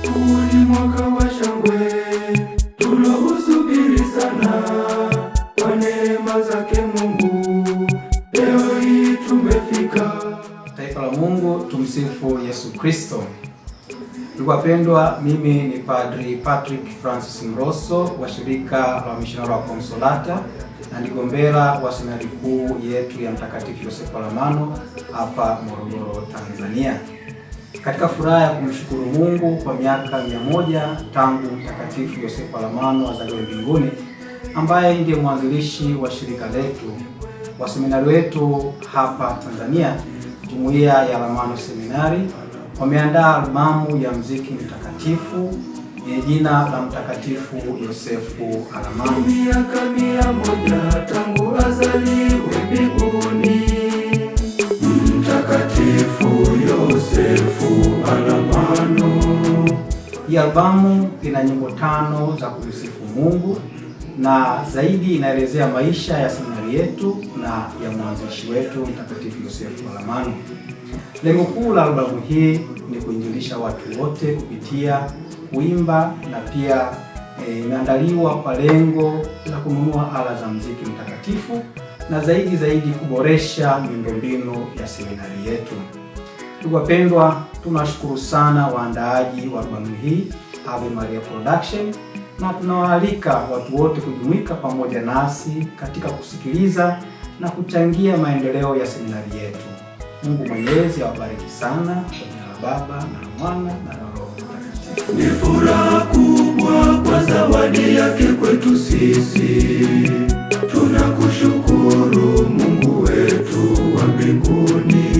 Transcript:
Huu ni mwaka wa shangwe tulousubiri sana, kwa neema zake Mungu leo hii tumefika. Taifa la Mungu, tumsifu Yesu Kristo. Ndugu wapendwa, mimi ni Padri Patrick Francis Mroso wa shirika la Missionari wa Consolata na nigombera wa seminari kuu yetu ya Mtakatifu Yosefu Alamano hapa Morogoro, Tanzania. Katika furaha ya kumshukuru Mungu kwa miaka 100 tangu Mtakatifu Yosefu Alamano azaliwe mbinguni, ambaye ndiye mwanzilishi wa shirika letu, wa seminari wetu hapa Tanzania, Jumuiya ya Alamano Seminari wameandaa albamu ya muziki mtakatifu yenye jina la Mtakatifu Yosefu Alamano. Miaka 100 tangu azaliwe mbinguni, Mtakatifu Yosefu Alamano. Hii albamu ina nyimbo 5 za kumsifu Mungu na zaidi inaelezea maisha ya seminari yetu na ya mwanzilishi wetu Mtakatifu Yosefu Alamano. Lengo kuu la albamu hii ni kuinjilisha watu wote kupitia kuimba, na pia imeandaliwa kwa lengo la kununua ala za muziki mtakatifu na zaidi kuboresha miundombinu ya seminari yetu. Ndugu wapendwa, tunashukuru sana waandaaji wa albamu hii, Ave Maria Production, na tunawaalika watu wote kujumuika pamoja nasi katika kusikiliza na kuchangia maendeleo ya seminari yetu. Mungu Mwenyezi awabariki sana. Kwa jina la Baba na la Mwana na la Roho Mtakatifu. Ni furaha kubwa kwa zawadi yake kwetu sisi. Tunakushukuru Mungu wetu wa mbinguni.